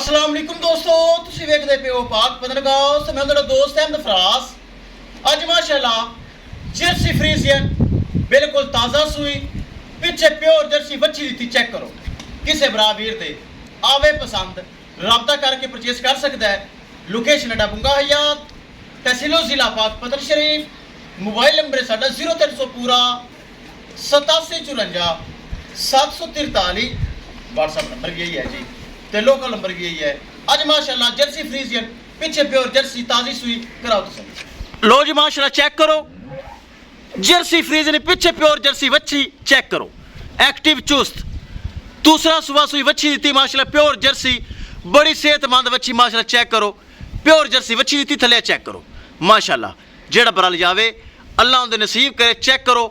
अस्सलाम वालेकुम दोस्तों, तुसी वेखदे पे हो पाक पतनगांव ते मैं तुहाडा दोस्त अहमद फरास। अज माशाअल्लाह जर्सी फ्रीजियन बिल्कुल ताज़ा सूई पिछे प्योर जर्सी बच्ची दी चेक करो। किसे भरा वीर दे आवे पसंद राबता करके परचेस कर सकता है। लोकेशन है बुंगा हयात, तहसीलो जिला पाक पतन शरीफ। मोबाइल नंबर है साडा 0300 पूरा 8754 743। व्हाट्सएप नंबर भी यही है जी, ते लोकल नंबर भी यही है। अज माशाअल्लाह जर्सी फ्रीजियन पिछे प्योर जर्सी ताज़ी सूई कराओ तुम। लो जी माशाअल्लाह चेक करो, जर्सी फ्रीजियन पिछे प्योर जर्सी वच्छी चेक करो, एक्टिव चुस्त। दूसरा सुबह सूई वच्छी दी माशाअल्लाह प्योर जर्सी, बड़ी सेहतमंद वच्छी माशाअल्लाह चेक करो। प्योर जर्सी वच्छी दी थले चेक करो माशाअल्लाह, जेड़ा बरल जावे अल्लाह उनके नसीब करे। चेक करो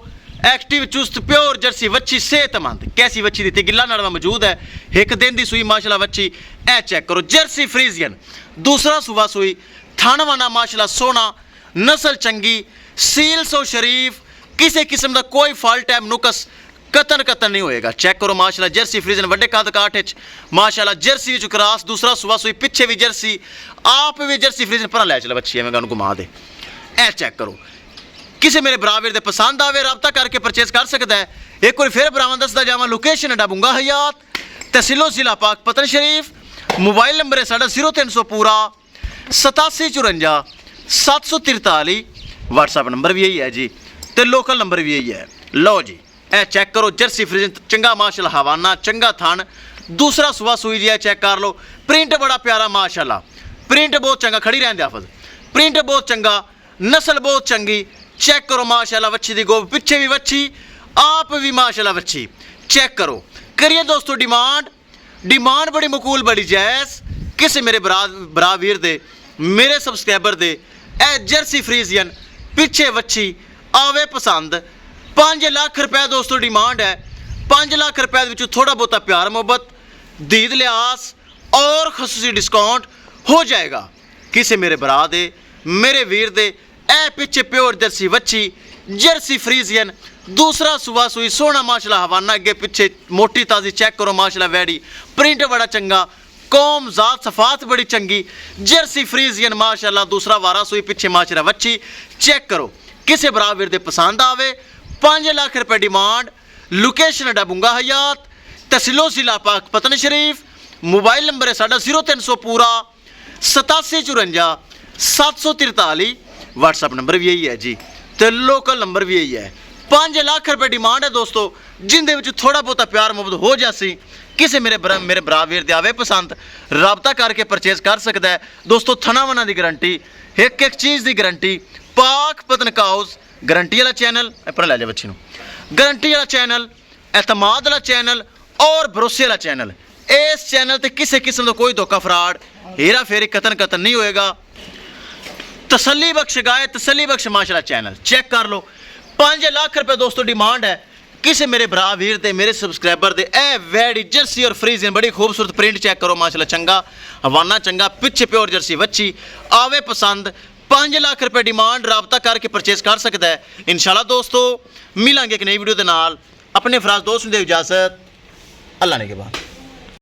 एक्टिव चुस्त प्योर जर्सी वच्छी सेहतमंद। कैसी वच्छी दी गिला नड़वा मौजूद है, एक दिन की सूई माशाअल्लाह वच्छी ए चेक करो। जर्सी फ्रीजियन दूसरा सुबह सूई, थानवाना माशाअल्लाह सोना, नस्ल चंगी, सील सो शरीफ, किसी किस्म का कोई फॉल्ट है नुकस कतन नहीं होएगा। चेक करो माशाअल्लाह जर्सी फ्रीजियन वड्डे कद काठ माशाअल्लाह जर्सी विच क्रॉस। दूसरा सुबह सूई पिछे भी जर्सी, आप भी जर्सी फ्रीजियन पर लै चला बच्ची है, मैं घुमा दे। ए चेक करो, किसी मेरे बराबर दे पसंद आवे रबता करके परचेस कर सकता है। एक बार फिर बराबर दसदा जावा, लोकेशन है बुंगा हयात, तहसीलो जिला पाक पतन शरीफ। मोबाइल नंबर है साडा 0300 पूरा 8754 743। व्हाट्सएप नंबर भी यही है जी, तो लोकल नंबर भी यही है। लो जी ए चेक करो जर्सी फ्रीजियन चंगा माशाअल्लाह, हवाना चंगा थान। दूसरा सुबह सूई जी चेक कर लो, प्रिंट बड़ा प्यारा माशाअल्लाह, प्रिंट बहुत चंगा, खड़ी रहने आफत, प्रिंट बहुत चंगा, नस्ल बहुत चंगी। चेक करो माशाअल्लाह वच्छी दी गोब, पिछे भी वच्छी, आप भी माशाअल्लाह वच्छी चेक करो। करिए दोस्तों डिमांड बड़ी मकूल बड़ी जायज़। किसी मेरे बरा वीर दे मेरे सबसक्राइबर दे ए जर्सी फ्रीजियन पिछे वच्छी आवे पसंद। 5 लाख रुपए दोस्तों डिमांड है। 5 लाख रुपए विचों थोड़ा बहुता प्यार मोहब्बत, दीद लिहाज और खसूसी डिस्काउंट हो जाएगा। किसी मेरे बरा दे मेरे वीर दे ए पिछे प्योर जर्सी वच्छी जर्सी फ्रीजियन दूसरा सुबह सूई सोना माशाअल्लाह, हवाना अगे पिछे मोटी ताज़ी। चेक करो माशाअल्लाह वैडी, प्रिंट बड़ा चंगा, कौम जात सफात बड़ी चंगी। जर्सी फ्रीजियन माशाअल्लाह दूसरा वारा सूई पिछे माशाअल्लाह वच्छी चेक करो। किसी बराबर दे पसंद आवे 5 लाख रुपए डिमांड। लोकेशन है बुंगा हयात, तहसीलो जिला पाक पतन शरीफ। मोबाइल नंबर है साडा 0300 पूरा 8754 743। व्हाट्सएप नंबर भी यही है जी, तो लोकल नंबर भी यही है। 5 लाख रुपए डिमांड है दोस्तों, जिंदे विच थोड़ा बहुता प्यार मोहब्बत हो जासी। किसी मेरे बरा वीर दे आवे पसंद रबता करके परचेज कर सकता है। दोस्तों थनावना की गारंटी, एक चीज़ की गारंटी। पाक पतन काउस गारंटी वाला चैनल, अपना लै जा बच्ची नूं, गारंटी वाला चैनल, एतमाद वाला चैनल और भरोसे वाला चैनल। इस चैनल पर किसी किस्म का कोई धोखा फ्रॉड हेरा फेरी कतन नहीं होएगा। तसल्ली बख्श गाय, तसल्ली बख्श माशाअल्लाह चैनल चेक कर लो। 5 लाख रुपए दोस्तों डिमांड है। किसी मेरे भरा वीर दे मेरे सबसक्राइबर दे ए वैडी जर्सी और फ्रीजियन बड़ी खूबसूरत प्रिंट चेक करो माशाअल्लाह चंगा, हवाना चंगा, पिछे प्योर जर्सी वच्छी आवे पसंद। 5 लाख रुपए डिमांड, रबता करके परचेस कर सकता है। इंशाल्लाह दोस्तों मिलांगे एक नई वीडियो के नाल। अपने फराज दोस्त दे इजाजत, अल्लाह ने के बाद।